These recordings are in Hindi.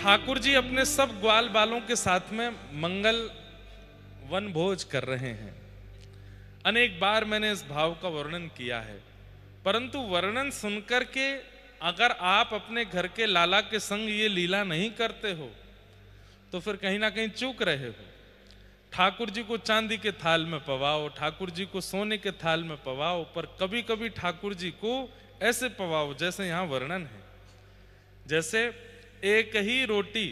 ठाकुर जी अपने सब ग्वाल बालों के साथ में मंगल वन भोज कर रहे हैं। अनेक बार मैंने इस भाव का वर्णन किया है, परंतु वर्णन सुनकर के अगर आप अपने घर के लाला के संग ये लीला नहीं करते हो तो फिर कहीं ना कहीं चूक रहे हो। ठाकुर जी को चांदी के थाल में पवाओ, ठाकुर जी को सोने के थाल में पवाओ, पर कभी कभी ठाकुर जी को ऐसे पवाओ जैसे यहां वर्णन है। जैसे एक ही रोटी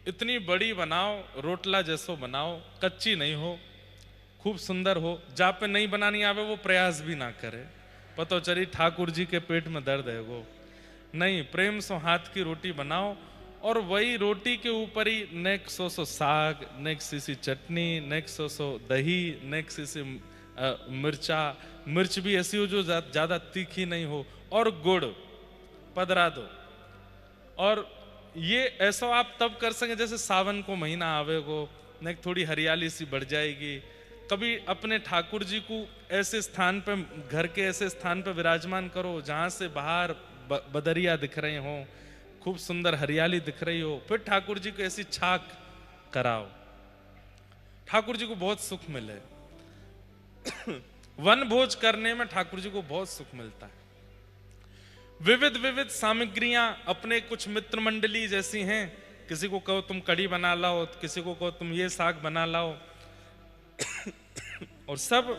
इतनी बड़ी बनाओ, रोटला जैसो बनाओ, कच्ची नहीं हो, खूब सुंदर हो। जहाँ पे नहीं बनानी आवे वो प्रयास भी ना करे, पतो चली ठाकुर जी के पेट में दर्द है वो नहीं। प्रेम सो हाथ की रोटी बनाओ और वही रोटी के ऊपर ही नेक सो साग, नेक सी चटनी, नेक सो दही, नेक सी मिर्चा, मिर्च भी ऐसी हो जो ज्यादा तीखी नहीं हो, और गुड़ पधरा दो। और ये ऐसा आप तब कर सके जैसे सावन को महीना आवेगो, नेक थोड़ी हरियाली सी बढ़ जाएगी। कभी अपने ठाकुर जी को ऐसे स्थान पे, घर के ऐसे स्थान पे विराजमान करो जहां से बाहर बदरिया दिख रहे हो, खूब सुंदर हरियाली दिख रही हो, फिर ठाकुर जी को ऐसी छाक कराओ, ठाकुर जी को बहुत सुख मिले। वन भोज करने में ठाकुर जी को बहुत सुख मिलता है। विविध विविध सामग्रियां अपने कुछ मित्र मंडली जैसी हैं, किसी को कहो तुम कढ़ी बना लाओ, किसी को कहो तुम ये साग बना लाओ, और सब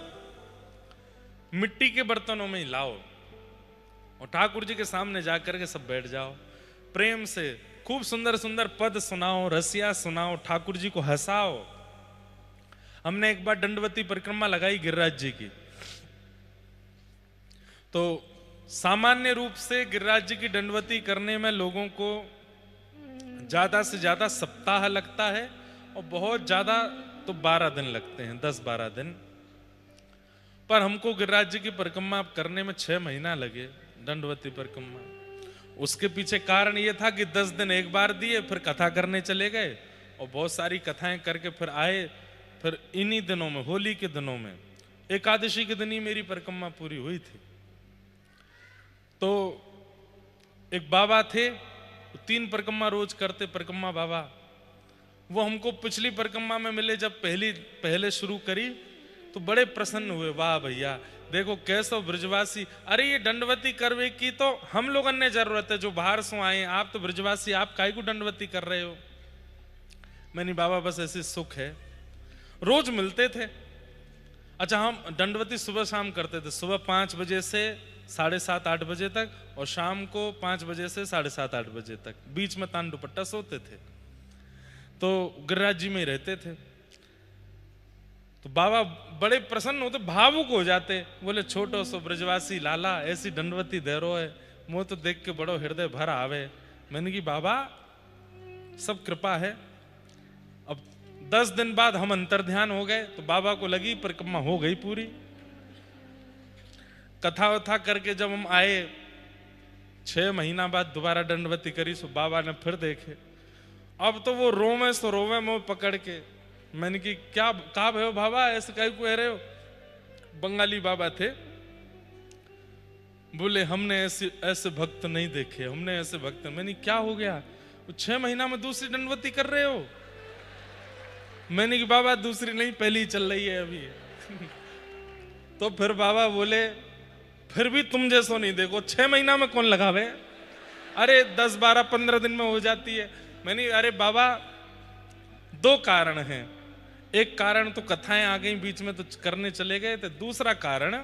मिट्टी के बर्तनों में ही लाओ और ठाकुर जी के सामने जाकर के सब बैठ जाओ। प्रेम से खूब सुंदर सुंदर पद सुनाओ, रसिया सुनाओ, ठाकुर जी को हंसाओ। हमने एक बार दंडवती परिक्रमा लगाई गिरिराज जी की, तो सामान्य रूप से गिरिराज जी की दंडवती करने में लोगों को ज्यादा से ज्यादा सप्ताह लगता है और बहुत ज्यादा तो 12 दिन लगते हैं, 10-12 दिन। पर हमको गिरिराज जी की परिक्रमा करने में 6 महीना लगे, दंडवती परिक्रमा। उसके पीछे कारण यह था कि 10 दिन एक बार दिए, फिर कथा करने चले गए और बहुत सारी कथाएं करके फिर आए। फिर इन्हीं दिनों में, होली के दिनों में, एकादशी के दिन ही मेरी परिक्रमा पूरी हुई थी। तो एक बाबा थे, 3 परिक्रमा रोज करते, परिक्रमा बाबा। वो हमको पिछली परिक्रमा में मिले, जब पहले शुरू करी तो बड़े प्रसन्न हुए। वाह भैया, देखो कैसो ब्रजवासी, अरे ये दंडवती करवे की तो हम लोगों ने जरूरत है जो बाहर से आए, आप तो ब्रजवासी, आप काहे को दंडवती कर रहे हो। मैंने बाबा बस ऐसे सुख है। रोज मिलते थे। अच्छा, हम दंडवती सुबह शाम करते थे, सुबह 5 बजे से 7:30-8 बजे तक, और शाम को 5 बजे से 7:30-8 बजे तक। बीच में तान दुपट्टा सोते थे। तो गिरिराज जी में ही रहते थे। तो बाबा बड़े प्रसन्न होते, भावुक हो जाते, बोले छोटो सो ब्रजवासी लाला ऐसी दंडवती दे रो है, मुझे तो देख के बड़ो हृदय भर आवे। मैंने की बाबा सब कृपा है। अब 10 दिन बाद हम अंतर्ध्यान हो गए, तो बाबा को लगी परिक्रमा हो गई पूरी। कथा वथा करके जब हम आए, 6 महीना बाद दोबारा दंडवती करी, सो बाबा ने फिर देखे। अब तो वो रोवे सो रोवे मुंह पकड़ के। मैंने की क्या कहा भयो बाबा, ऐसे कहीं को रहे हो। बंगाली बाबा थे, बोले हमने ऐसे भक्त नहीं देखे, हमने ऐसे भक्त। मैंने क्या हो गया, 6 महीना में दूसरी दंडवती कर रहे हो। मैंने की बाबा दूसरी नहीं, पहली चल रही है अभी। तो फिर बाबा बोले फिर भी तुम जैसो नहीं देखो, 6 महीना में कौन लगावे, अरे 10, 12, 15 दिन में हो जाती है। मैंने अरे बाबा 2 कारण हैं। एक कारण तो कथाएं आ गई बीच में तो करने चले गए थे। दूसरा कारण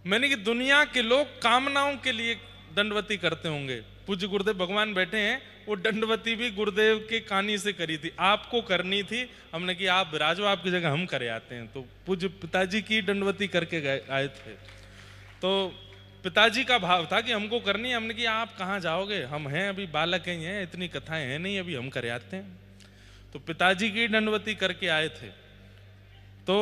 मैंने कि दुनिया के लोग कामनाओं के लिए दंडवती करते होंगे। पूज्य गुरुदेव भगवान बैठे हैं, वो दंडवती भी गुरुदेव के कानी से करी थी, आपको करनी थी। हमने कि आप विराजो, आपकी जगह हम करे आते हैं। तो पूज्य पिताजी की दंडवती करके आए थे। तो पिताजी का भाव था कि हमको करनी है। हमने कि आप कहाँ जाओगे, हम हैं अभी बालक ही हैं, इतनी कथाएं हैं नहीं, अभी हम करे आते हैं। तो पिताजी की दंडवती करके आए थे। तो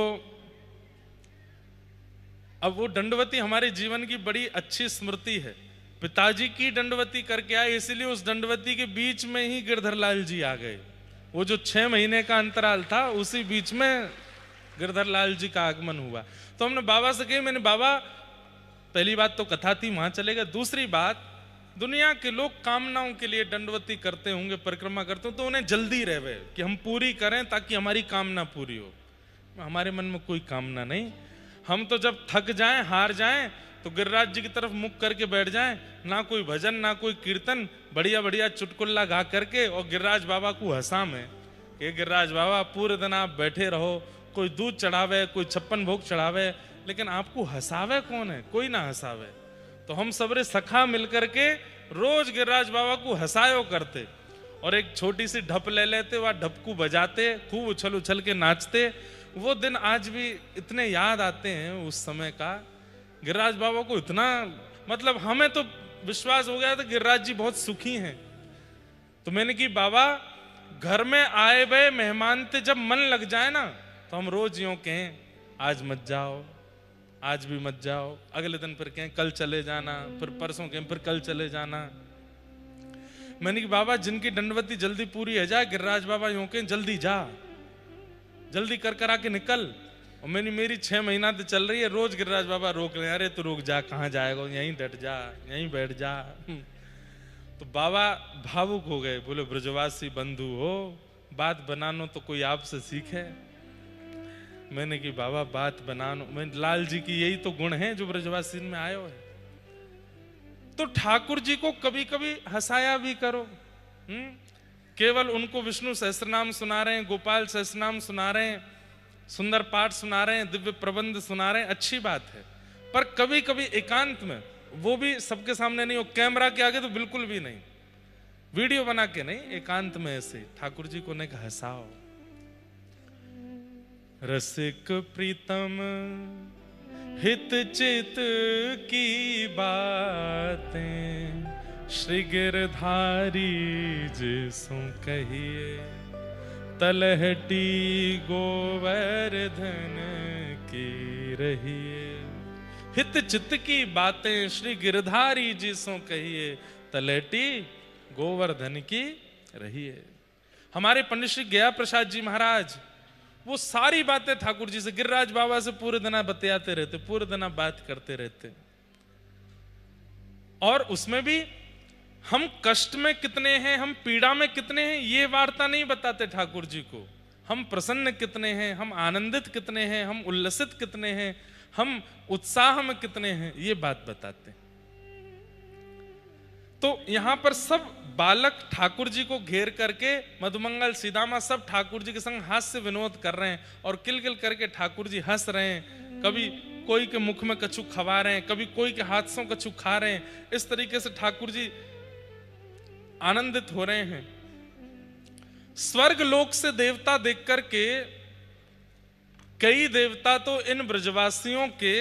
अब वो दंडवती हमारे जीवन की बड़ी अच्छी स्मृति है। पिताजी की दंडवती करके आए, इसलिए उस दंडवती के बीच में ही गिरधर लाल जी आ गए। वो जो 6 महीने का अंतराल था, उसी बीच में गिरधर लाल जी का आगमन हुआ। तो हमने बाबा से कही, मैंने बाबा पहली बात तो कथा थी, वहां चले गए। दूसरी बात दुनिया के लोग कामनाओं के लिए दंडवती करते होंगे, परिक्रमा करते होंगे, तो उन्हें जल्दी रहे कि हम पूरी करें ताकि हमारी कामना पूरी हो। हमारे मन में कोई कामना नहीं। हम तो जब थक जाएं, हार जाएं, तो गिरिराज जी की तरफ मुख करके बैठ जाएं, ना कोई भजन ना कोई कीर्तन, बढ़िया बढ़िया चुटकुल्ला गा करके, और गिरिराज बाबा को हंसा में कि गिरिराज बाबा पूरे दिन आप बैठे रहो, कोई दूध चढ़ावे, कोई 56 भोग चढ़ावे, लेकिन आपको हंसावे कौन है? कोई ना हंसावे। तो हम सबरे सखा मिलकर के रोज गिरिराज बाबा को हंसायो करते, और एक छोटी सी ढप ले लेते, वह ढप को बजाते, खूब उछल उछल के नाचते। वो दिन आज भी इतने याद आते हैं उस समय का। गिरिराज बाबा को इतना, मतलब हमें तो विश्वास हो गया था गिरिराज जी बहुत सुखी हैं। तो मैंने कि बाबा, घर में आए हुए मेहमान ते जब मन लग जाए ना, तो हम रोज यूं कहें आज मत जाओ, आज भी मत जाओ, अगले दिन फिर कहें कल चले जाना, फिर परसों कहें फिर कल चले जाना। मैंने कि बाबा, जिनकी दंडवती जल्दी पूरी हो जाए, गिरिराज बाबा यूं कहें जल्दी जा, जल्दी कर कर आके निकल। और मेरी 6 महीना तो चल रही है, रोज गिरिराज बाबा रोक ले, अरे तू रुक जा, कहाँ जाएगा, यहीं डट जा, यहीं बैठ जा। तो बाबा भावुक हो गए, बोले ब्रजवासी बंधु हो, बात बनानो तो कोई आपसे सीखे। मैंने कि बाबा बात बनानो, मैं लाल जी की यही तो गुण है जो ब्रजवासी में आयो है। तो ठाकुर जी को कभी कभी हंसाया भी करो। केवल उनको विष्णु सहस्त्रनाम सुना रहे हैं, गोपाल सहस्त्रनाम सुना रहे हैं, सुंदर पाठ सुना रहे हैं, दिव्य प्रबंध सुना रहे हैं, अच्छी बात है। पर कभी कभी एकांत में, वो भी सबके सामने नहीं हो, कैमरा के आगे तो बिल्कुल भी नहीं, वीडियो बना के नहीं, एकांत में ऐसे ठाकुर जी को ने हंसाओ। रसिक प्रीतम हित चित की बातें, श्री गिरधारी जिसु कहिए, तलहटी गोवर्धन की रहिए। हित चित्त की बातें श्री गिरधारी जी सो कहिए, तलहटी गोवर्धन की रहिए। हमारे पंडित श्री गया प्रसाद जी महाराज, वो सारी बातें ठाकुर जी से, गिरिराज बाबा से पूरे दिन बतियाते रहते, पूरे दिन बात करते रहते। और उसमें भी हम कष्ट में कितने हैं, हम पीड़ा में कितने हैं, ये वार्ता नहीं बताते ठाकुर जी को। हम प्रसन्न कितने हैं, हम आनंदित कितने हैं, हम उल्लसित कितने हैं, हम उत्साह में कितने हैं, ये बात बताते। तो यहां पर सब बालक ठाकुर जी को घेर करके, मधुमंगल सीदामा सब ठाकुर जी के संग हास्य विनोद कर रहे हैं, और किलकिल करके ठाकुर जी हंस रहे हैं। कभी कोई के मुख में कछु खवा रहे हैं, कभी कोई के हाथ से कछु खा रहे हैं। इस तरीके से ठाकुर जी आनंदित हो रहे हैं। स्वर्ग लोक से देवता देख करके कई देवता तो इन ब्रजवासियों के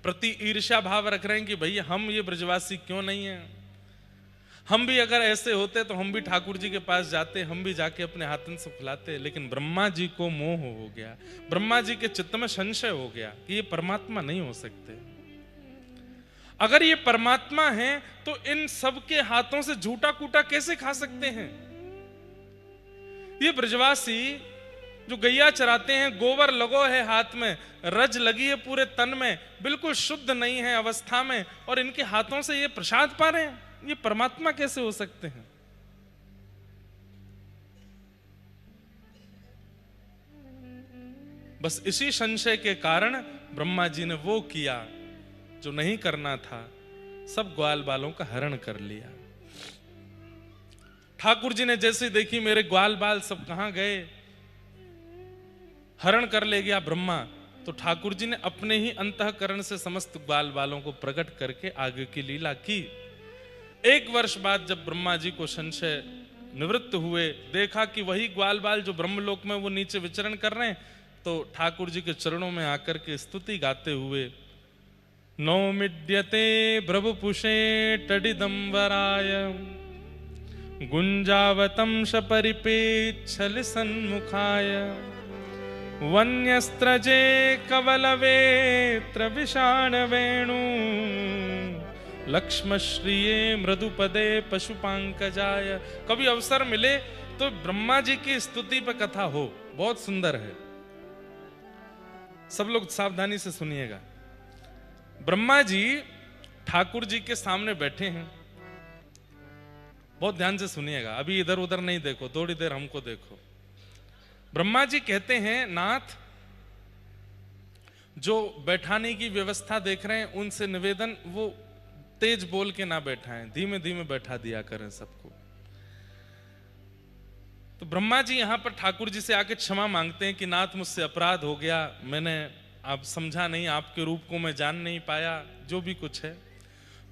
प्रति ईर्ष्या भाव रख रहे हैं कि भैया हम ये ब्रजवासी क्यों नहीं हैं, हम भी अगर ऐसे होते तो हम भी ठाकुर जी के पास जाते, हम भी जाके अपने हाथन से खिलाते। लेकिन ब्रह्मा जी को मोह हो गया, ब्रह्मा जी के चित्त में संशय हो गया कि ये परमात्मा नहीं हो सकते। अगर ये परमात्मा है तो इन सब के हाथों से झूठा कूटा कैसे खा सकते हैं? ये ब्रजवासी जो गैया चराते हैं, गोबर लगो है हाथ में, रज लगी है पूरे तन में, बिल्कुल शुद्ध नहीं है अवस्था में, और इनके हाथों से ये प्रसाद पा रहे हैं, ये परमात्मा कैसे हो सकते हैं? बस इसी संशय के कारण ब्रह्मा जी ने वो किया जो नहीं करना था, सब ग्वाल बालों का हरण कर लिया। ठाकुर जी ने जैसे देखी मेरे ग्वाल बाल सब कहां गए, हरण कर ले गया ब्रह्मा, तो ठाकुर जी ने अपने ही अंतःकरण से समस्त ग्वाल बालों को प्रकट करके आगे की लीला की। 1 वर्ष बाद जब ब्रह्मा जी को संशय निवृत्त हुए, देखा कि वही ग्वाल बाल जो ब्रह्मलोक में वो नीचे विचरण कर रहे हैं, तो ठाकुर जी के चरणों में आकर के स्तुति गाते हुए, नौमिड्यते ब्रभपुषे टडिदंबराय गुंजावतं परिपेच्छल सन्मुखाय वन्यस्त्रजे कवलवेत्र विषाण वेणु लक्ष्मश्रिये मृदुपदे पशुपांकजाय। कभी अवसर मिले तो ब्रह्मा जी की स्तुति पर कथा हो, बहुत सुंदर है, सब लोग सावधानी से सुनिएगा। ब्रह्मा जी ठाकुर जी के सामने बैठे हैं, बहुत ध्यान से सुनिएगा, अभी इधर उधर नहीं देखो, थोड़ी देर हमको देखो। ब्रह्मा जी कहते हैं, नाथ जो बैठाने की व्यवस्था देख रहे हैं उनसे निवेदन, वो तेज बोल के ना बैठाएं, धीमे धीमे बैठा दिया करें सबको। तो ब्रह्मा जी यहां पर ठाकुर जी से आके क्षमा मांगते हैं कि नाथ मुझसे अपराध हो गया, मैंने आप समझा नहीं, आपके रूप को मैं जान नहीं पाया, जो भी कुछ है।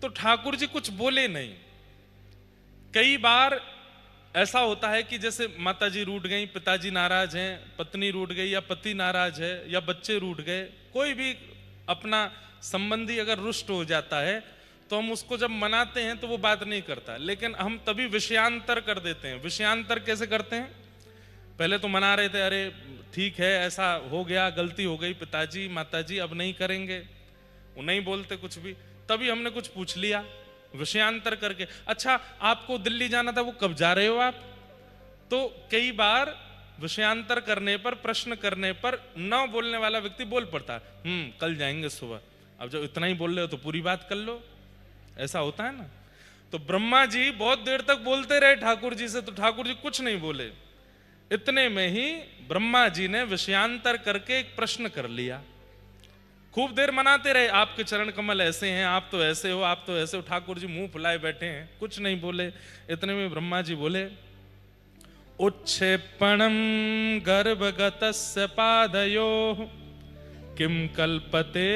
तो ठाकुर जी कुछ बोले नहीं। कई बार ऐसा होता है कि जैसे माता जी रूठ गई, पिताजी नाराज हैं, पत्नी रूठ गई या पति नाराज है या बच्चे रूठ गए, कोई भी अपना संबंधी अगर रुष्ट हो जाता है तो हम उसको जब मनाते हैं तो वो बात नहीं करता, लेकिन हम तभी विषयांतर कर देते हैं। विषयांतर कैसे करते हैं? पहले तो मना रहे थे, अरे ठीक है ऐसा हो गया, गलती हो गई पिताजी माताजी, अब नहीं करेंगे, वो नहीं बोलते कुछ भी, तभी हमने कुछ पूछ लिया विषयांतर करके। अच्छा आपको दिल्ली जाना था, वो कब जा रहे हो आप? तो कई बार विषयांतर करने पर, प्रश्न करने पर न बोलने वाला व्यक्ति बोल पड़ता, कल जाएंगे सुबह। अब जब इतना ही बोल रहे हो तो पूरी बात कर लो, ऐसा होता है ना। तो ब्रह्मा जी बहुत देर तक बोलते रहे ठाकुर जी से, तो ठाकुर जी कुछ नहीं बोले। इतने में ही ब्रह्मा जी ने विषयांतर करके एक प्रश्न कर लिया। खूब देर मनाते रहे, आपके चरण कमल ऐसे हैं, आप तो ऐसे हो, आप तो ऐसे हो। ठाकुर जी मुंह फुलाए बैठे हैं, कुछ नहीं बोले। इतने में ब्रह्मा जी बोले, उच्छेपणम गर्भगतस्य पादयोः किम कल्पते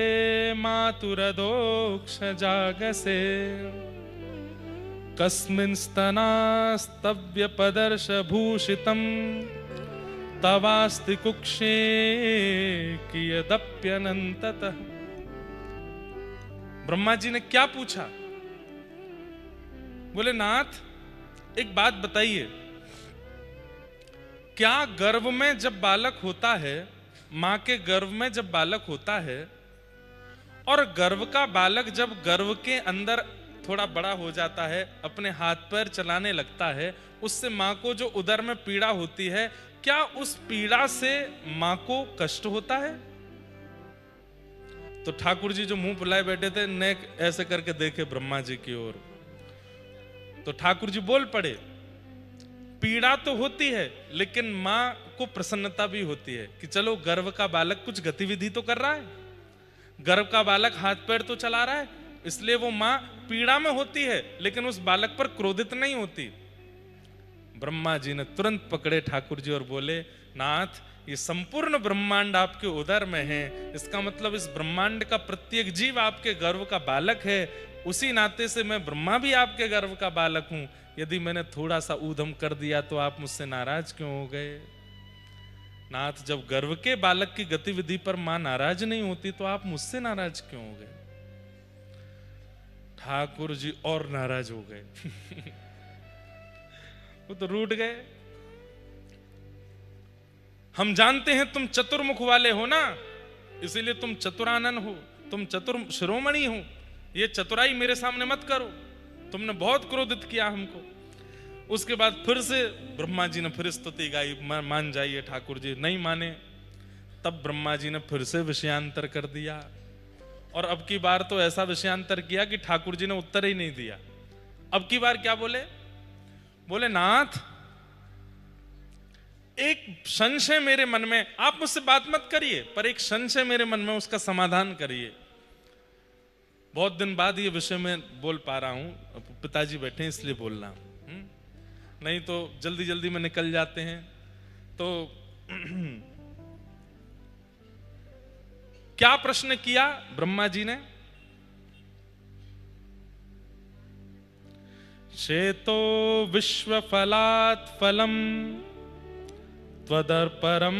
मातुरदोक्ष जागसे कस्मिन् स्तनास्तव्य पदर्श भूषितम तवास्ति कुक्षे कियदप्यनंततः। ब्रह्मा जी ने क्या पूछा? बोले नाथ एक बात बताइए, क्या गर्भ में जब बालक होता है, मां के गर्भ में जब बालक होता है और गर्भ का बालक जब गर्भ के अंदर थोड़ा बड़ा हो जाता है, अपने हाथ पैर चलाने लगता है, उससे मां को जो उदर में पीड़ा होती है, क्या उस पीड़ा से मां को कष्ट होता है? तो ठाकुर जी जो मुंह फुलाए बैठे थे, नेक ऐसे करके देखे ब्रह्मा जी की ओर। तो ठाकुर जी बोल पड़े, पीड़ा तो होती है लेकिन मां को प्रसन्नता भी होती है कि चलो गर्भ का बालक कुछ गतिविधि तो कर रहा है, गर्भ का बालक हाथ पैर तो चला रहा है, इसलिए वो मां पीड़ा में होती है लेकिन उस बालक पर क्रोधित नहीं होती। ब्रह्मा जी ने तुरंत पकड़े ठाकुर जी और बोले, नाथ ये संपूर्ण ब्रह्मांड आपके उदर में है, इसका मतलब इस ब्रह्मांड का प्रत्येक जीव आपके गर्भ का बालक है, उसी नाते से मैं ब्रह्मा भी आपके गर्भ का बालक हूं। यदि मैंने थोड़ा सा ऊधम कर दिया तो आप मुझसे नाराज क्यों हो गए? नाथ जब गर्भ के बालक की गतिविधि पर मां नाराज नहीं होती तो आप मुझसे नाराज क्यों हो गए? ठाकुर जी और नाराज हो गए वो तो रूठ गए। हम जानते हैं तुम चतुर्मुख वाले हो ना, इसीलिए तुम चतुरानन हो, तुम चतुर शिरोमणि हो, ये चतुराई मेरे सामने मत करो, तुमने बहुत क्रोधित किया हमको। उसके बाद फिर से ब्रह्मा जी ने फिर स्तुति गाई, मान जाइए ठाकुर जी, नहीं माने। तब ब्रह्मा जी ने फिर से विषयांतर कर दिया, और अब की बार तो ऐसा विषयांतर किया कि ठाकुर जी ने उत्तर ही नहीं दिया। अब की बार क्या बोले? बोले नाथ एक संशय मेरे मन में, आप मुझसे बात मत करिए, पर एक संशय मेरे मन में, उसका समाधान करिए। बहुत दिन बाद ये विषय में बोल पा रहा हूं, पिताजी बैठे इसलिए बोल रहा हूं, नहीं तो जल्दी जल्दी में निकल जाते हैं। तो क्या प्रश्न किया ब्रह्मा जी ने? शेतो विश्व फलात् फलम त्वदर्परम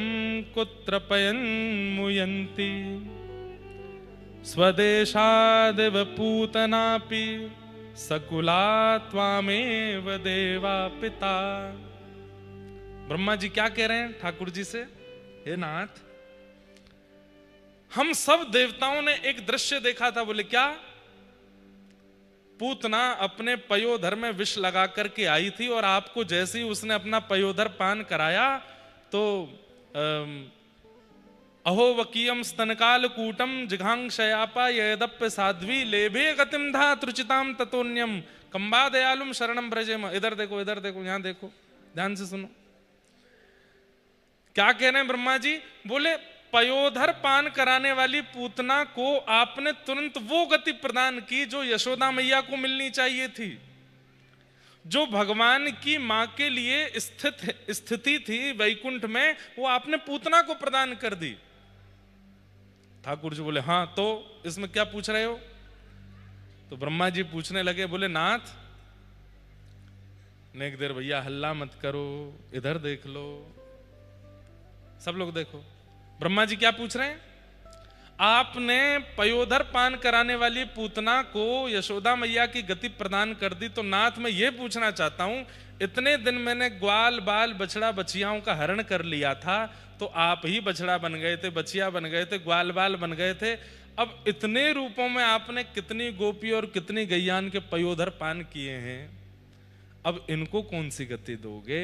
कुत्र पयन् मुयन्ति स्वदेशादिव पूतनापि सकुला त्वामेव देवा पिता। ब्रह्मा जी क्या कह रहे हैं ठाकुर जी से? हे नाथ, हम सब देवताओं ने एक दृश्य देखा था। बोले क्या? पूतना अपने पयोधर में विष लगा करके आई थी, और आपको जैसे ही उसने अपना पयोधर पान कराया तो अहो वकीयम स्तनकाल कूटम जिघांक्षयापा यदप्य साध्वी लेभे गतिम धा त्रुचिताम ततोन्यम कंबा दयालुम शरणम ब्रजेम। इधर देखो, इधर देखो, यहां देखो, ध्यान से सुनो क्या कह रहे हैं ब्रह्मा जी। बोले पयोधर पान कराने वाली पूतना को आपने तुरंत वो गति प्रदान की जो यशोदा मैया को मिलनी चाहिए थी, जो भगवान की मां के लिए स्थिति थी वैकुंठ में, वो आपने पूतना को प्रदान कर दी। ठाकुर जी बोले हाँ, तो इसमें क्या पूछ रहे हो? तो ब्रह्मा जी पूछने लगे, बोले नाथ नेक देर भैया हल्ला मत करो, इधर देख लो, सब लोग देखो। ब्रह्मा जी क्या पूछ रहे हैं? आपने पयोधर पान कराने वाली पूतना को यशोदा मैया की गति प्रदान कर दी, तो नाथ मैं ये पूछना चाहता हूं, इतने दिन मैंने ग्वाल बाल बछड़ा बछियाओं का हरण कर लिया था, तो आप ही बछड़ा बन गए थे, बछिया बन गए थे, ग्वाल बाल बन गए थे। अब इतने रूपों में आपने कितनी गोपी और कितनी गैयान के पयोधर पान किए हैं, अब इनको कौन सी गति दोगे?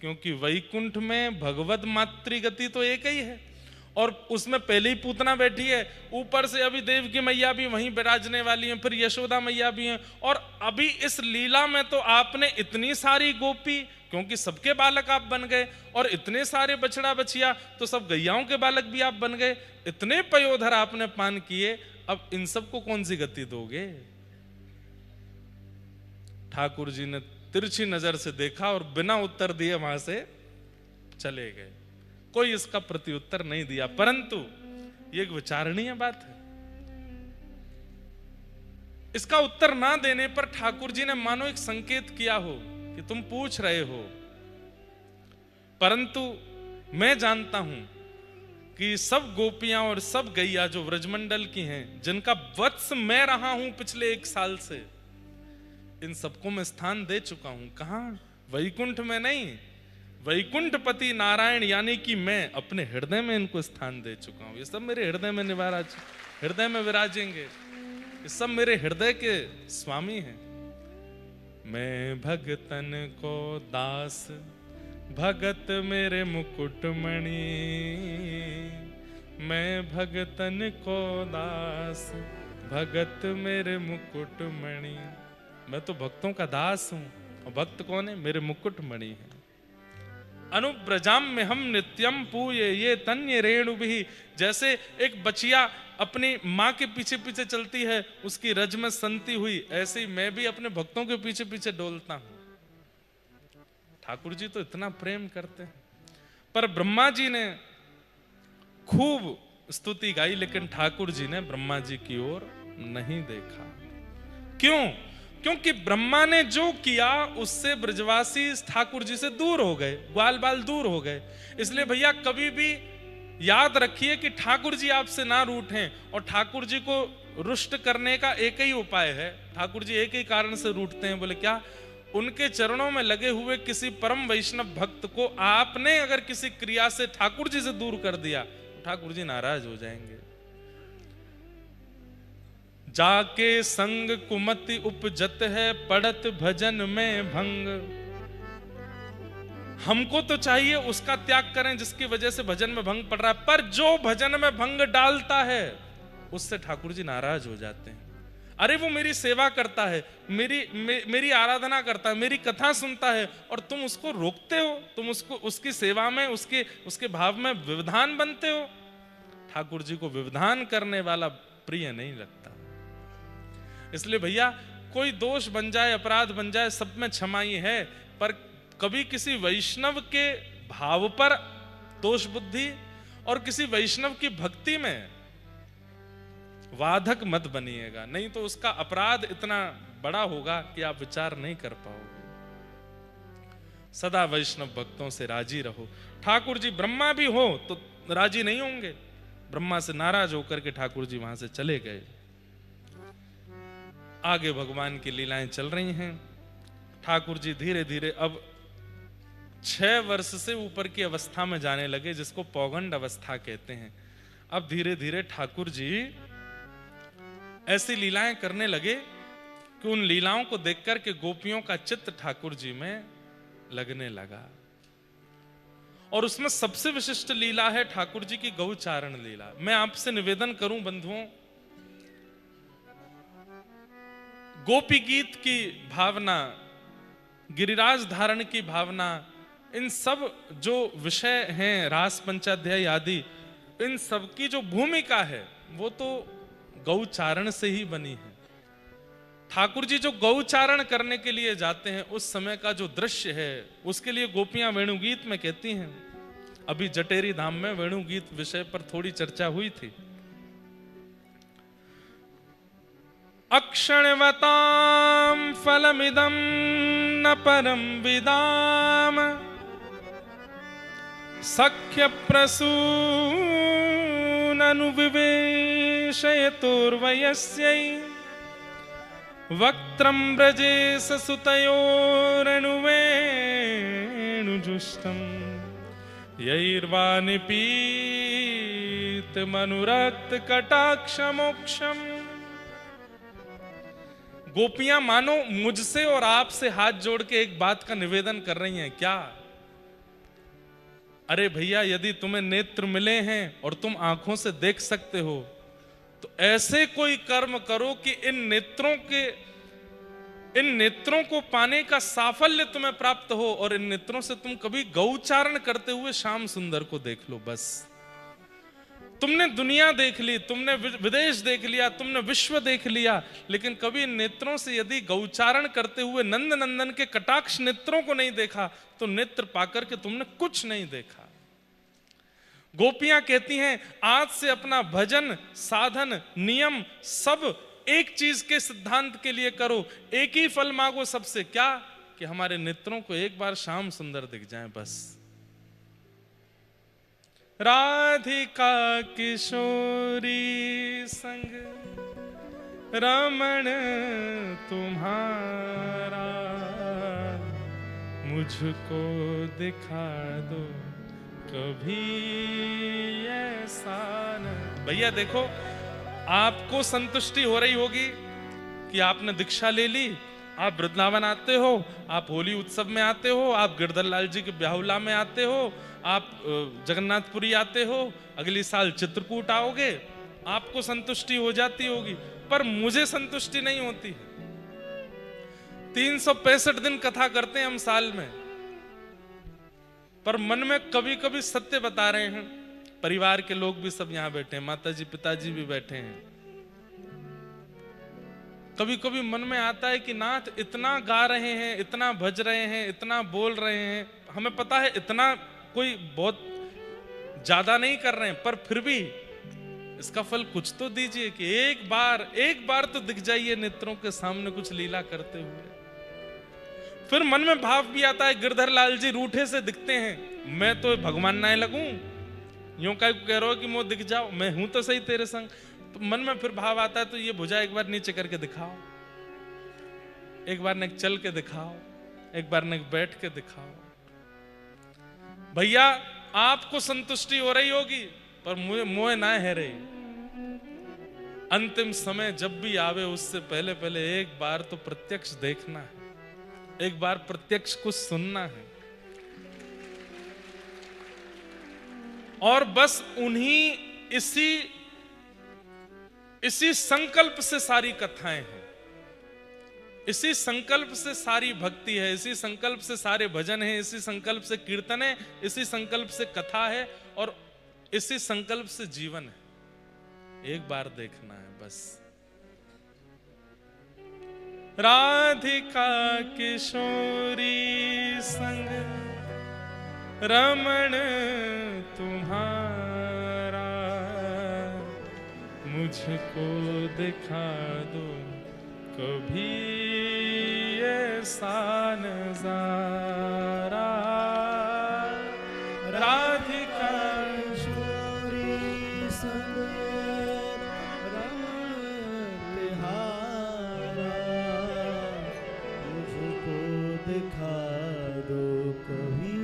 क्योंकि वैकुंठ में भगवत मातृ गति तो एक ही है, और उसमें पहले ही पूतना बैठी है, ऊपर से अभी देव की मैया भी वहीं विराजने वाली हैं, फिर यशोदा मैया भी हैं, और अभी इस लीला में तो आपने इतनी सारी गोपी, क्योंकि सबके बालक आप बन गए, और इतने सारे बछड़ा बछिया तो सब गैयाओं के बालक भी आप बन गए, इतने पयोधर आपने पान किए, अब इन सबको कौन सी गति दोगे? ठाकुर जी ने तिरछी नजर से देखा और बिना उत्तर दिए वहां से चले गए। कोई इसका प्रत्युत्तर नहीं दिया, परंतु ये एक विचारणीय बात है। इसका उत्तर ना देने पर ठाकुर जी ने मानो एक संकेत किया हो कि तुम पूछ रहे हो, परंतु मैं जानता हूं कि सब गोपियां और सब गैया जो व्रजमंडल की हैं, जिनका वत्स मैं रहा हूं पिछले 1 साल से, इन सबको मैं स्थान दे चुका हूं। कहां? वैकुंठ में नहीं, वैकुंठपति नारायण यानी कि मैं अपने हृदय में इनको स्थान दे चुका हूं। ये सब मेरे हृदय में हृदय में विराजेंगे, ये सब मेरे हृदय के स्वामी हैं। मैं भगतन को दास, भगत मेरे मुकुटमणि, मैं भगतन को दास, भगत मेरे मुकुटमणि। मैं तो भक्तों का दास हूं, और भक्त कौन है? मेरे मुकुटमणि है। अनुब्रजाम में हम नित्यम पूये ये तन्य रेणु भी। जैसे एक बचिया अपनी माँ के पीछे पीछे चलती है, उसकी रज में संती हुई, ऐसे ही मैं भी अपने भक्तों के पीछे पीछे डोलता हूं। ठाकुर जी तो इतना प्रेम करते हैं। पर ब्रह्मा जी ने खूब स्तुति गाई, लेकिन ठाकुर जी ने ब्रह्मा जी की ओर नहीं देखा। क्यों? क्योंकि ब्रह्मा ने जो किया उससे ब्रजवासी ठाकुर जी से दूर हो गए, ग्वाल बाल दूर हो गए। इसलिए भैया कभी भी याद रखिए कि ठाकुर जी आपसे ना रूठें, और ठाकुर जी को रुष्ट करने का एक ही उपाय है। ठाकुर जी एक ही कारण से रूठते हैं, बोले क्या? उनके चरणों में लगे हुए किसी परम वैष्णव भक्त को आपने अगर किसी क्रिया से ठाकुर जी से दूर कर दिया, तो ठाकुर जी नाराज हो जाएंगे। जाके संग कुमति उपजत है, पड़त भजन में भंग। हमको तो चाहिए उसका त्याग करें जिसकी वजह से भजन में भंग पड़ रहा है, पर जो भजन में भंग डालता है उससे ठाकुर जी नाराज हो जाते हैं। अरे वो मेरी सेवा करता है, मेरी आराधना करता है, मेरी कथा सुनता है, और तुम उसको रोकते हो, तुम उसको उसकी सेवा में उसके भाव में व्यवधान बनते हो। ठाकुर जी को व्यवधान करने वाला प्रिय नहीं लगता। इसलिए भैया कोई दोष बन जाए, अपराध बन जाए, सब में क्षमा ही है, पर कभी किसी वैष्णव के भाव पर दोष बुद्धि और किसी वैष्णव की भक्ति में वाधक मत बनिएगा, नहीं तो उसका अपराध इतना बड़ा होगा कि आप विचार नहीं कर पाओगे। सदा वैष्णव भक्तों से राजी रहो। ठाकुर जी ब्रह्मा भी हो तो राजी नहीं होंगे। ब्रह्मा से नाराज होकर के ठाकुर जी वहां से चले गए। आगे भगवान की लीलाएं चल रही हैं। ठाकुर जी धीरे धीरे अब 6 वर्ष से ऊपर की अवस्था में जाने लगे, जिसको पौगंड अवस्था कहते हैं। अब धीरे धीरे ठाकुर जी ऐसी लीलाएं करने लगे कि उन लीलाओं को देखकर के गोपियों का चित्त ठाकुर जी में लगने लगा। और उसमें सबसे विशिष्ट लीला है ठाकुर जी की गौचारण लीला। मैं आपसे निवेदन करूं बंधुओं, गोपी गीत की भावना, गिरिराज धारण की भावना, इन सब जो विषय हैं रास पंचाध्याय आदि, इन सब की जो भूमिका है वो तो गौचारण से ही बनी है। ठाकुर जी जो गौचारण करने के लिए जाते हैं उस समय का जो दृश्य है उसके लिए गोपियां वेणुगीत में कहती हैं। अभी जटेरी धाम में वेणुगीत विषय पर थोड़ी चर्चा हुई थी। अक्षणवतां फलमिदं न परम विदाम सख्य प्रसूननुविवेशयतोर्वयस्यै वक्त्रं व्रजे ससुतयोरनुवेणुजुष्टं यैर्वा निपीतमनुरक्त कटाक्षमोक्षम्। गोपियां मानो मुझसे और आपसे हाथ जोड़ के एक बात का निवेदन कर रही हैं। क्या? अरे भैया, यदि तुम्हें नेत्र मिले हैं और तुम आंखों से देख सकते हो तो ऐसे कोई कर्म करो कि इन नेत्रों को पाने का साफल्य तुम्हें प्राप्त हो और इन नेत्रों से तुम कभी गौचारण करते हुए श्याम सुंदर को देख लो। बस तुमने दुनिया देख ली, तुमने विदेश देख लिया, तुमने विश्व देख लिया, लेकिन कभी इन नेत्रों से यदि गौचारण करते हुए नंद नंदन के कटाक्ष नेत्रों को नहीं देखा तो नेत्र पाकर के तुमने कुछ नहीं देखा। गोपियां कहती हैं आज से अपना भजन, साधन, नियम सब एक चीज के सिद्धांत के लिए करो, एक ही फल मांगो सबसे। क्या? कि हमारे नेत्रों को एक बार श्याम सुंदर दिख जाए बस। राधिका किशोरी संग रमण तुम्हारा मुझको दिखा दो कभी ऐसा न। भैया देखो, आपको संतुष्टि हो रही होगी कि आपने दीक्षा ले ली, आप वृंदावन आते हो, आप होली उत्सव में आते हो, आप गिरधर लाल जी के ब्याहुला में आते हो, आप जगन्नाथपुरी आते हो, अगली साल चित्रकूट आओगे, आपको संतुष्टि हो जाती होगी। पर मुझे संतुष्टि नहीं होती। 365 दिन कथा करते हैं हम साल में, पर मन में कभी कभी सत्य बता रहे हैं। परिवार के लोग भी सब यहां बैठे हैं, माताजी पिताजी भी बैठे हैं। कभी कभी मन में आता है कि नाथ इतना गा रहे हैं, इतना भज रहे हैं, इतना बोल रहे हैं, हमें पता है इतना कोई बहुत ज्यादा नहीं कर रहे हैं, पर फिर भी इसका फल कुछ तो दीजिए कि एक बार तो दिख जाइए नेत्रों के सामने कुछ लीला करते हुए। फिर मन में भाव भी आता है गिरधर लाल जी रूठे से दिखते हैं, मैं तो भगवान ना लगूं, यूं कह रहे हो कि मुझे दिख जाओ, मैं हूं तो सही तेरे संग। तो मन में फिर भाव आता है तो ये भुजा एक बार नीचे करके दिखाओ, एक बार न चल के दिखाओ, एक बार न बैठ के दिखाओ। भैया आपको संतुष्टि हो रही होगी पर मुझे मोह ना है रही। अंतिम समय जब भी आवे उससे पहले पहले एक बार तो प्रत्यक्ष देखना है, एक बार प्रत्यक्ष कुछ सुनना है। और बस उन्हीं इसी संकल्प से सारी कथाएं हैं, इसी संकल्प से सारी भक्ति है, इसी संकल्प से सारे भजन है, इसी संकल्प से कीर्तन है, इसी संकल्प से कथा है और इसी संकल्प से जीवन है। एक बार देखना है बस। राधिका किशोरी संग रमण तुम्हारा मुझको दिखा दो कभी ऐसा नजारा। राधिका किशोरी संग रमण तुम्हारा मुझको दिखा दो कभी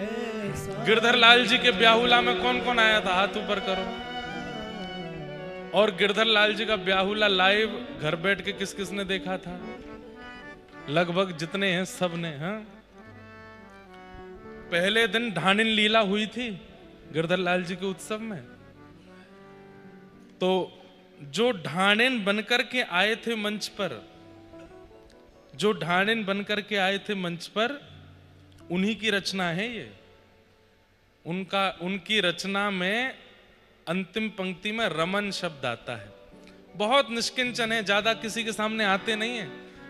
ऐसा। गिरधर लाल जी के ब्याहुला में कौन कौन आया था? हाथ ऊपर करो। और गिरधर लाल जी का ब्याहुला लाइव घर बैठ के किस किस ने देखा था? लगभग जितने हैं सब ने। हाँ, पहले दिन ढानिन लीला हुई थी गिरधर लाल जी के उत्सव में, तो जो ढाणिन बनकर के आए थे मंच पर, जो ढाणिन बनकर के आए थे मंच पर, उन्हीं की रचना है ये। उनकी रचना में अंतिम पंक्ति में रमन शब्द आता है। बहुत निष्किंचन है, ज्यादा किसी के सामने आते नहीं है,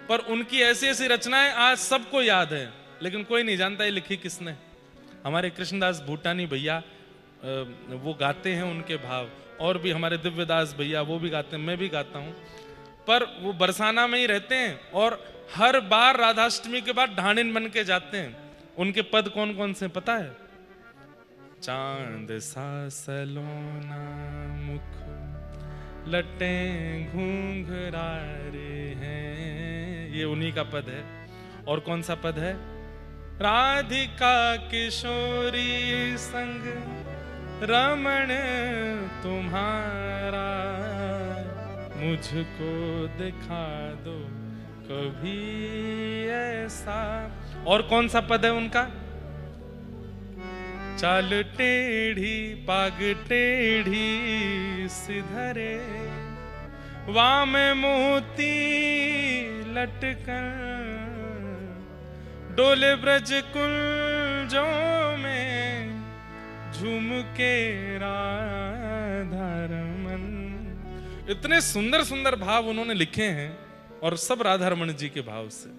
पर उनकी ऐसी ऐसी रचनाएं आज सबको याद है, लेकिन कोई नहीं जानता ये लिखी किसने। हमारे कृष्णदास भूटानी भैया वो गाते हैं उनके भाव, और भी हमारे दिव्यदास भैया वो भी गाते हैं, मैं भी गाता हूं, पर वो बरसाना में ही रहते हैं और हर बार राधाष्टमी के बाद ढाणिन बन के जाते हैं। उनके पद कौन कौन से पता है? चांद सा सलोना मुख लटे घूंघरारे हैं, ये उन्हीं का पद है। और कौन सा पद है? राधिका किशोरी संग रमण तुम्हारा, मुझको दिखा दो कभी ऐसा। और कौन सा पद है उनका? चाल टेढ़ी पाग टेढ़ी सिधरे, वाम मोती लटकन, डोले ब्रज कुंजों में झुमके राधा रमन। इतने सुंदर सुंदर भाव उन्होंने लिखे हैं, और सब राधा रमन जी के भाव से।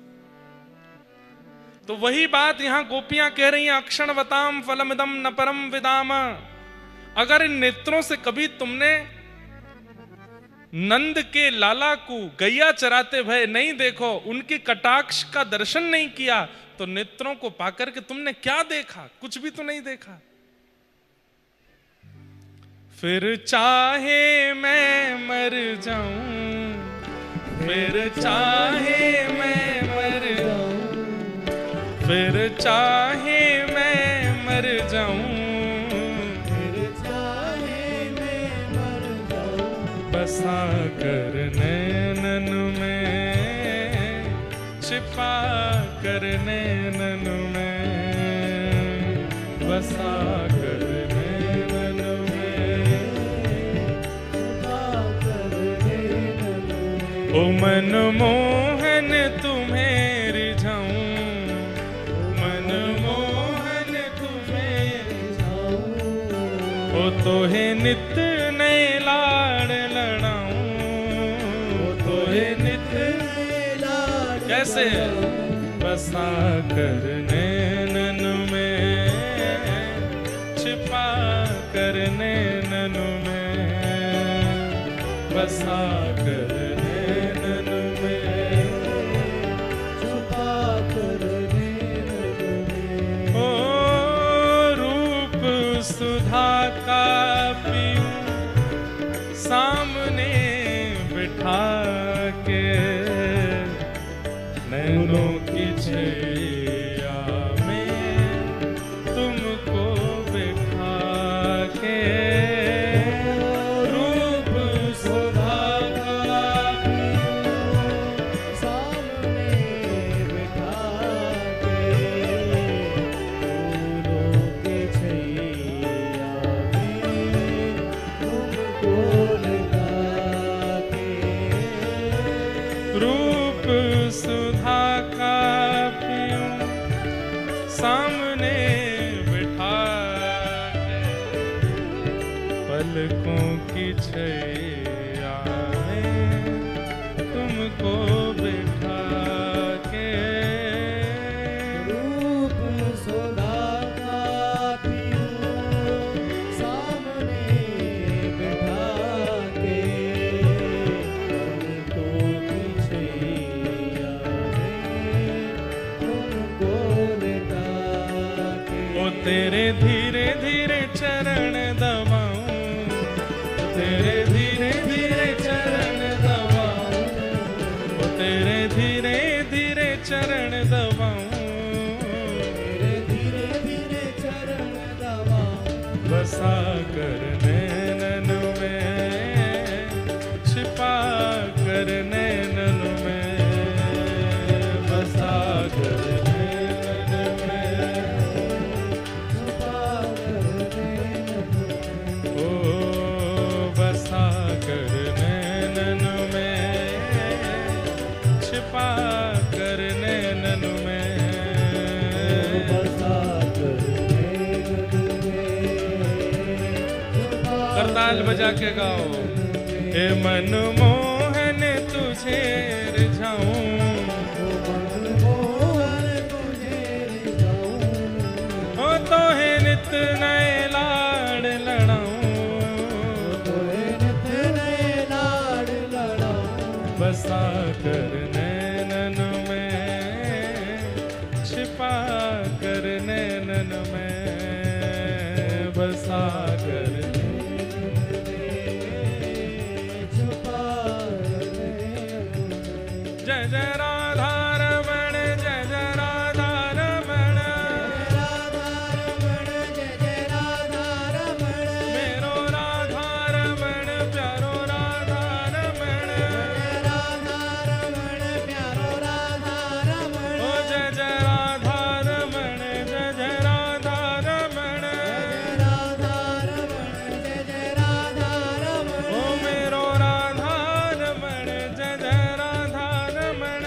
तो वही बात यहां गोपियां कह रही हैं, अक्षणवताम फलमिदम न परम विदाम। अगर इन नेत्रों से कभी तुमने नंद के लाला को गैया चराते भय नहीं देखो, उनकी कटाक्ष का दर्शन नहीं किया, तो नेत्रों को पाकर के तुमने क्या देखा? कुछ भी तो नहीं देखा। फिर चाहे मैं मर जाऊं, फिर चाहे मैं मर जाऊं, फिर चाहे मैं मर जाऊं, फिर चाहे मैं मर जाऊं, बसा कर नैनन में, छिपा कर नैनन में, बसा कर नैनन में, छिपा कर नैनन में। ओ मनमोहन तुम्हें रिझाऊं, ओ तोहे नित नए लाड़ लड़ाऊं, ओ तोहे नित नए लाड़। कैसे? बसा कर नैनन में, छिपा कर नैनन में, बसा कर नैनन में, छुपा कर नैनन में। ओ रूप सुधा का पीऊं सामने बिठा के, नैनों की छैया में तुमको बिठा के, रूप सुधा का पीऊं सामने बिठा के, फूलों की छैया में तुमको लगा के, रूप सुधा का पीऊं सामने बिठा के, पलकों की छैया में तुमको बिठा के, रूप सुधा का पीऊं सामने बिठा के, पलकों की छैया में तुमको लगा के। ओ तेरे धीरे धीरे चरण दबाऊं, तेरे धीरे धीरे चरण दबाऊं, ओ तेरे धीरे धीरे चरण दबाऊं, तेरे धीरे धीरे चरण दबाऊं, बसा कर नैनन में, छिपा कर नैनन में, बसा कर नैनन में, छुपा कर नैनन में। ओ बसा कर नैनन ताल बजा के गाओ। हे मनमोहन तुझे रिझाऊं, हो तो है नित नए लाड़ लड़ाऊं, बसा कर नैनन में, छिपा कर नैनन में, बसा कर जय जय राधा रमण, जय जय राधा रमण, मेरो राधा रमण प्यारो राधा रमण, ओ जय जय राधा रमण, जय जय राधा रमण, ओ मेरो राधा रमण, जय जय राधा रमण,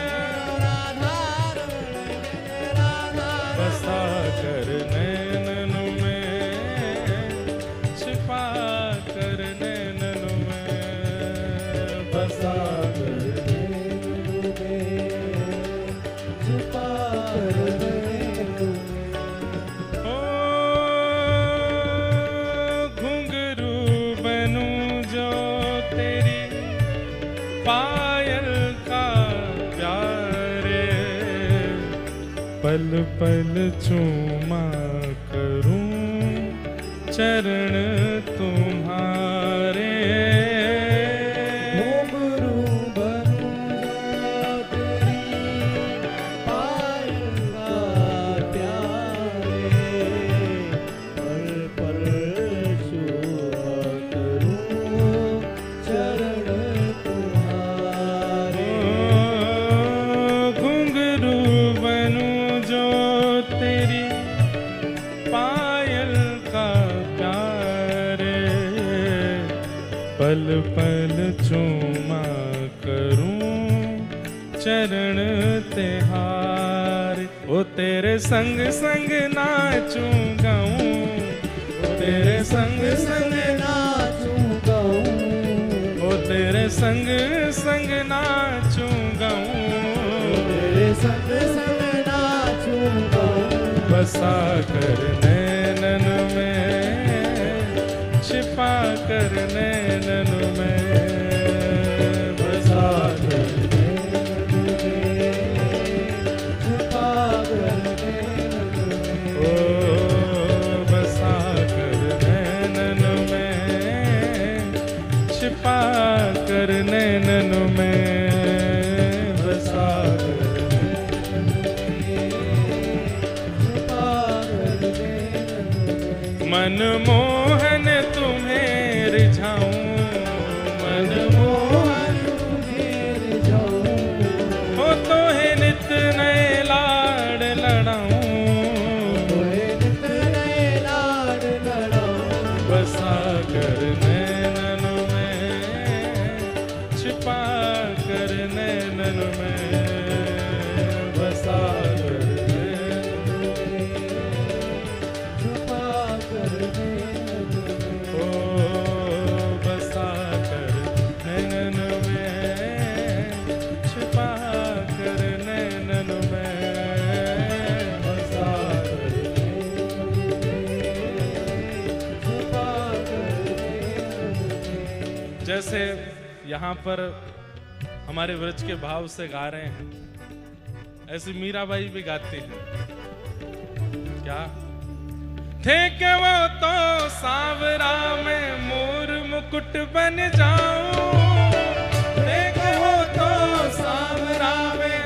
बसा कर नैनन में, छिपा कर नैनन में, बसा कर ओ घुंघरू बनूं जो तेरी पायल का प्यारे, पल पल चूमा करूं चरण तुम्हारे, घुंघरू बनूं जो तेरी पायल का प्यारे, पल पल चूमा करूं चरण तिहारे, ओ तेरे संग संग नाचूं गाऊं, तेरे संग संग ओ तेरे संग संग नाचूं गाऊं, बसा कर नैनन में, छिपा कर नैनन में, बसा कर ओ बसा कर नैनन में, छिपा कर नैनन में, बसा कर मनमोहन तुम्हें रिझाऊं, मनमोहन हो तो है नित नए लाड़ लड़ाऊं, बसा कर नैनन में, छिपा कर नैनन में, बसा कर ओ बसा कर नैनन में, छिपा कर नैनन में, बसा कर जैसे यहाँ पर हमारे व्रज के भाव से गा रहे हैं, ऐसे मीराबाई भी गाती हैं। क्या थे के वो तो सांवरा में मोर मुकुट बन जाऊं, थे के वो तो सांवरा में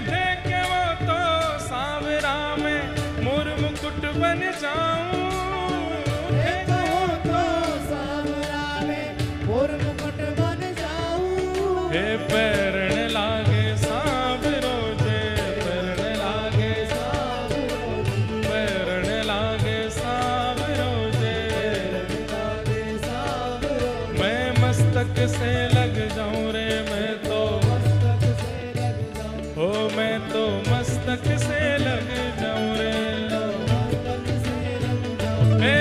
थे के वो तो सांवरा में मोर मुकुट बन जाऊं, हे पैरण लागे सांवरो जे, पैरण लागे सांवरो जे, मैं मस्तक से लग जाऊं रे, मैं तो मस्तक से लग जाऊं रे, हे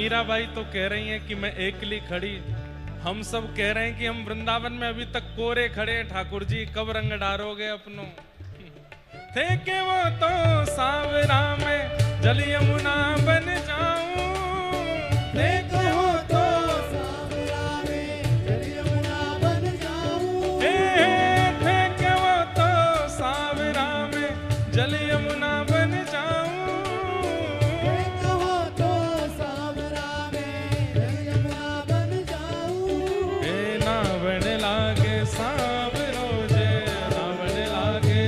मीराबाई तो कह रही हैं कि मैं एकली खड़ी, हम सब कह रहे हैं कि हम वृंदावन में अभी तक कोरे खड़े हैं, ठाकुर जी कब रंग डारोगे अपनों। थे के वो तो सावरा में जल यमुना बन जाऊं, थे के वो तो सावरा में जल यमुना बन जाऊं। थे के वो तो सावरा में जल यमुना बन जाऊं, कहो तो सावरा में जल यमुना बन जाऊं। नावण लागे सावरो जे, नावण लागे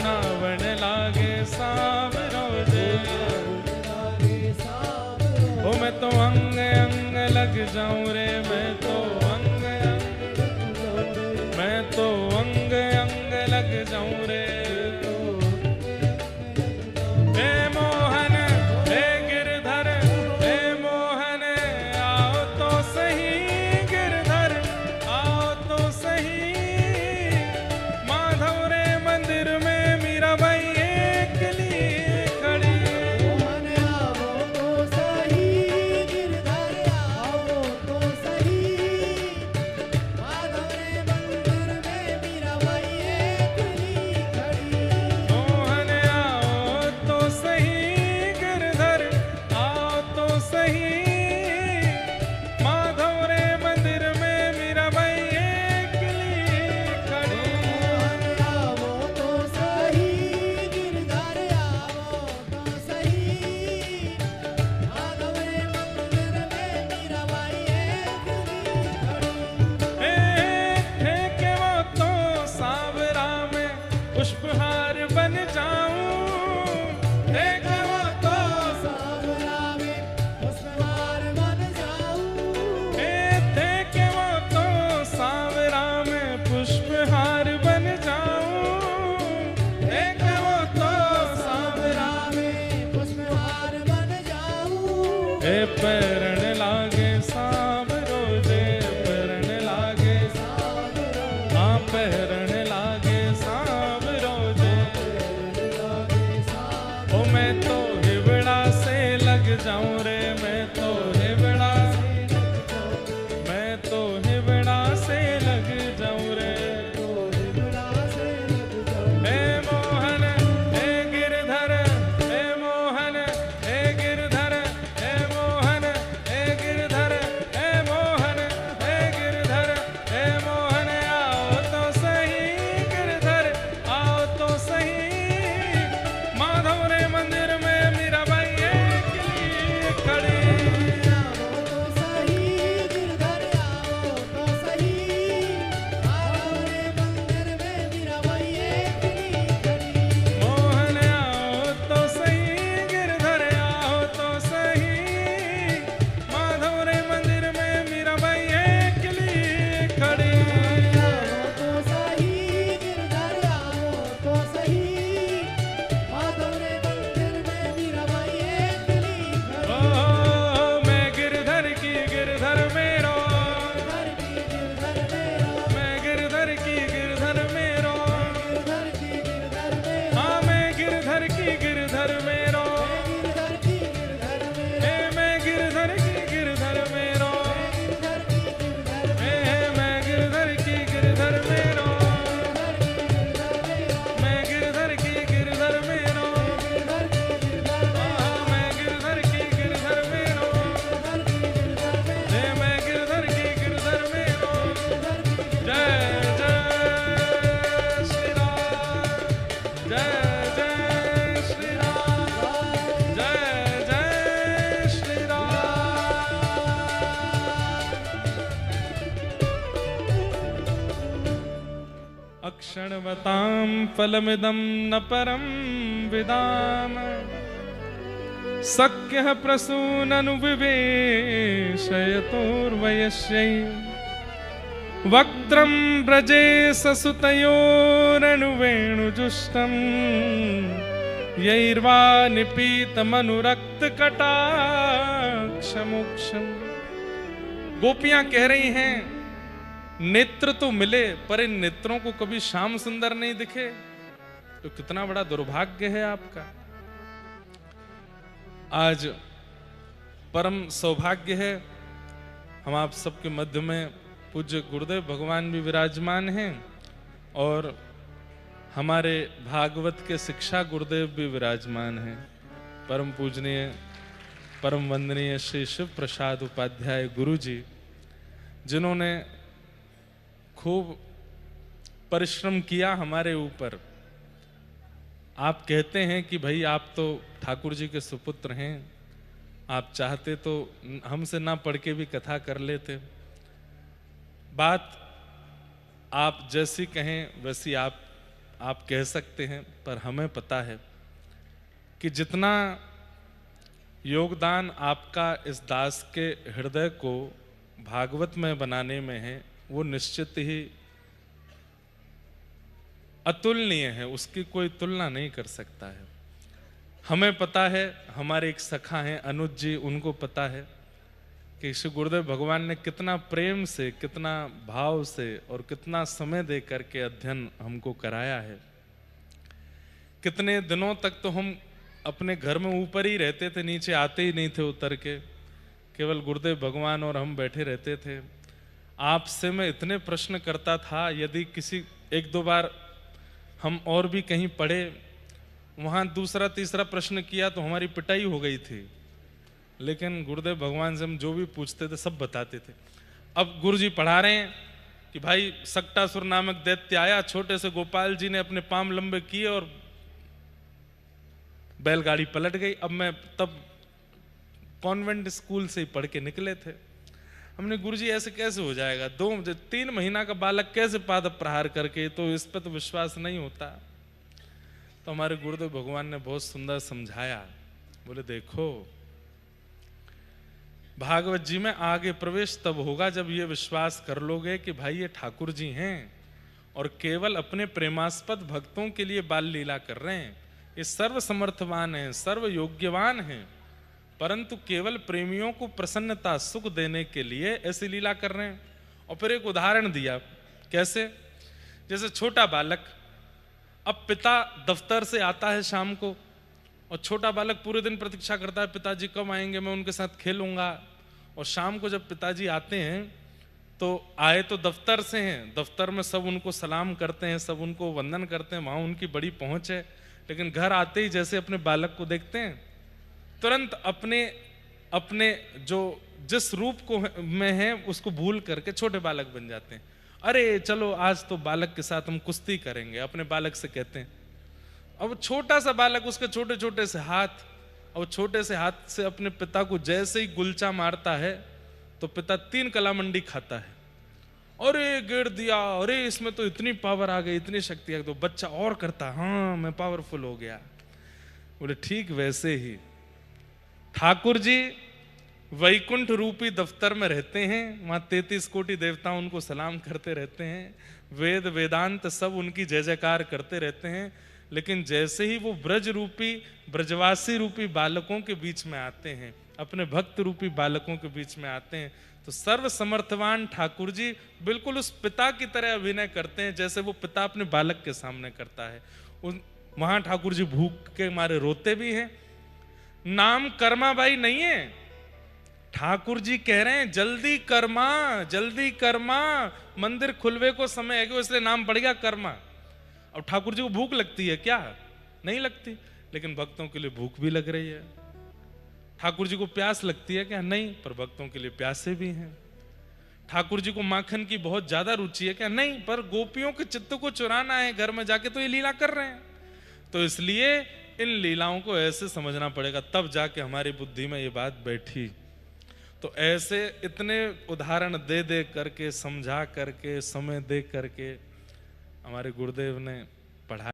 नावण लागे सावरो जे। ओ मैं तो अंग अंग लग जाऊं रे, मैं तो अंग अंग लग जाऊं रे। हे मोहन हे गिरधर, हे मोहन आओ तो सही, गिरधर आओ तो सही। माधव रे मंदिर में मीराबाई एकली खड़ी। मोहन आओ तो सही, गिरधर आओ तो सही। माधव रे मंदिर में मीराबाई एकली खड़ी। मोहन आओ तो सही, गिरधर आओ तो सही। माधव रे मंदिर में मीराबाई एकली खड़ी। मोहन आओ तो सही, गिरधर आओ तो सही। माधव रे मंदिर में मीराबाई एकली खड़ी। हे के वो तो सावरा में पुष्पहार बन जाऊं, हे के वो तो सावरा में पुष्पहार बन जाऊं। हे थे के वो तो सावरा में पुष्पहार बन जाऊं, हे के वो तो सावरा में पुष्पहार बन जाऊं। हे पैरण लागे सावरो जे, पैरण लागे हाँ पैरण लागे सावरो जे। ओ मैं तो हिवड़ा से लग जाऊं रे, मैं तो हिवड़ा से लग जाऊं रे। हे मोहन हे गिरधर, हे मोहन हे गिरधर, हे मोहन हे गिरधर, हे मोहन हे गिरधर, हे मोहन आओ तो सही, गिरधर आओ तो सही। माधव रे मंदिर में मीराबाई एकली खड़ी। मोहन आओ तो सही, गिरधर आओ तो सही। माधव रे मंदिर में मीराबाई एकली खड़ी। ओ मैं गिरधर की गिरधर मेरो, मैं गिरधर की गिरधर मेरो। हाँ मैं गिरधर की गिरधर मेरो, हे मैं गिरधर की गिरधर मेरो, हे मैं गिरधर की गिरधर मेरो, मैं गिरधर की गिरधर मेरो। हाँ मैं गिरधर की गिरधर मेरो, हे मैं गिरधर की गिरधर मेरो। जय जय श्री राम, जय जय श्री राम, जय जय श्री राम। अक्षणवतां फलमिदं न परं विदाम, सक्यः प्रसूननुविवेशयतोर्वयस्यै। वक्त्रं व्रजे ससुतयोरनुवेणुजुष्टं, यैर्वा निपीतमनुरक्तकटाक्षमोक्षम्। गोपियां कह रही हैं नेत्र तो मिले पर इन नेत्रों को कभी श्याम सुंदर नहीं दिखे, तो कितना बड़ा दुर्भाग्य है आपका। आज परम सौभाग्य है, हम आप सबके मध्य में पूज्य गुरुदेव भगवान भी विराजमान हैं और हमारे भागवत के शिक्षा गुरुदेव भी विराजमान हैं। परम पूजनीय परम वंदनीय श्री शिव प्रसाद उपाध्याय गुरु जी, जिन्होंने खूब परिश्रम किया हमारे ऊपर। आप कहते हैं कि भाई आप तो ठाकुर जी के सुपुत्र हैं, आप चाहते तो हमसे ना पढ़ के भी कथा कर लेते। बात आप जैसी कहें वैसी आप कह सकते हैं, पर हमें पता है कि जितना योगदान आपका इस दास के हृदय को भागवत में बनाने में है, वो निश्चित ही अतुलनीय है, उसकी कोई तुलना नहीं कर सकता है। हमें पता है, हमारे एक सखा हैं अनुज जी, उनको पता है कि श्री गुरुदेव भगवान ने कितना प्रेम से, कितना भाव से और कितना समय दे करके अध्ययन हमको कराया है। कितने दिनों तक तो हम अपने घर में ऊपर ही रहते थे, नीचे आते ही नहीं थे उतर के, केवल गुरुदेव भगवान और हम बैठे रहते थे। आपसे मैं इतने प्रश्न करता था, यदि किसी एक दो बार हम और भी कहीं पढ़े, वहाँ दूसरा तीसरा प्रश्न किया तो हमारी पिटाई हो गई थी, लेकिन गुरुदेव भगवान से हम जो भी पूछते थे सब बताते थे। अब गुरु जी पढ़ा रहे हैं कि भाई सक्टासुर नामक दैत्य आया, छोटे से गोपाल जी ने अपने पांव लंबे किए और बैलगाड़ी पलट गई। अब मैं तब कॉन्वेंट स्कूल से ही पढ़ के निकले थे। हमने गुरुजी ऐसे कैसे हो जाएगा, 3 महीना का बालक कैसे पाद प्रहार करके, तो इस पर तो विश्वास नहीं होता। तो हमारे गुरुदेव भगवान ने बहुत सुंदर समझाया, बोले देखो भागवत जी में आगे प्रवेश तब होगा जब ये विश्वास कर लोगे कि भाई ये ठाकुर जी हैं और केवल अपने प्रेमास्पद भक्तों के लिए बाल लीला कर रहे हैं। ये सर्व समर्थवान हैं, सर्व योग्यवान हैं, परंतु केवल प्रेमियों को प्रसन्नता सुख देने के लिए ऐसी लीला कर रहे हैं। और फिर एक उदाहरण दिया, कैसे, जैसे छोटा बालक, अब पिता दफ्तर से आता है शाम को और छोटा बालक पूरे दिन प्रतीक्षा करता है पिताजी कब आएंगे, मैं उनके साथ खेलूंगा। और शाम को जब पिताजी आते हैं तो आए तो दफ्तर से हैं, दफ्तर में सब उनको सलाम करते हैं, सब उनको वंदन करते हैं, वहां उनकी बड़ी पहुंच है। लेकिन घर आते ही जैसे अपने बालक को देखते हैं, तुरंत अपने जो जिस रूप को में है उसको भूल करके छोटे बालक बन जाते हैं। अरे चलो आज तो बालक के साथ हम कुश्ती करेंगे, अपने बालक से कहते हैं। अब छोटा सा बालक, उसके छोटे छोटे से हाथ, और छोटे से हाथ से अपने पिता को जैसे ही गुलचा मारता है तो पिता 3 कलामंडी खाता है। अरे गिर दिया, अरे इसमें तो इतनी पावर आ गई, इतनी शक्ति आ गई। तो बच्चा और करता, हाँ मैं पावरफुल हो गया। बोले ठीक वैसे ही ठाकुर जी वैकुंठ रूपी दफ्तर में रहते हैं, वहां 33 कोटि देवता उनको सलाम करते रहते हैं, वेद वेदांत सब उनकी जय जयकार करते रहते हैं। लेकिन जैसे ही वो ब्रज रूपी, ब्रजवासी रूपी बालकों के बीच में आते हैं, अपने भक्त रूपी बालकों के बीच में आते हैं, तो सर्व समर्थवान ठाकुर जी बिल्कुल उस पिता की तरह अभिनय करते हैं जैसे वो पिता अपने बालक के सामने करता है। वहां ठाकुर जी भूख के मारे रोते भी हैं। नाम कर्माबाई नहीं है, ठाकुर जी कह रहे हैं जल्दी कर्मा, जल्दी कर्मा, मंदिर खुलवे को समय है, इसलिए नाम पड़ गया कर्मा। अब ठाकुर जी को भूख लगती है क्या? नहीं लगती, लेकिन भक्तों के लिए भूख भी लग रही है। ठाकुर जी को प्यास लगती है क्या? नहीं, पर भक्तों के लिए प्यासे भी हैं। ठाकुर जी को माखन की बहुत ज्यादा रुचि है क्या? नहीं, पर गोपियों के चित्त को चुराना है घर में जाके, तो ये लीला कर रहे हैं। तो इसलिए इन लीलाओं को ऐसे समझना पड़ेगा, तब जाके हमारी बुद्धि में ये बात बैठी। तो ऐसे इतने उदाहरण दे दे करके, समझा करके, समय दे करके हमारे गुरुदेव ने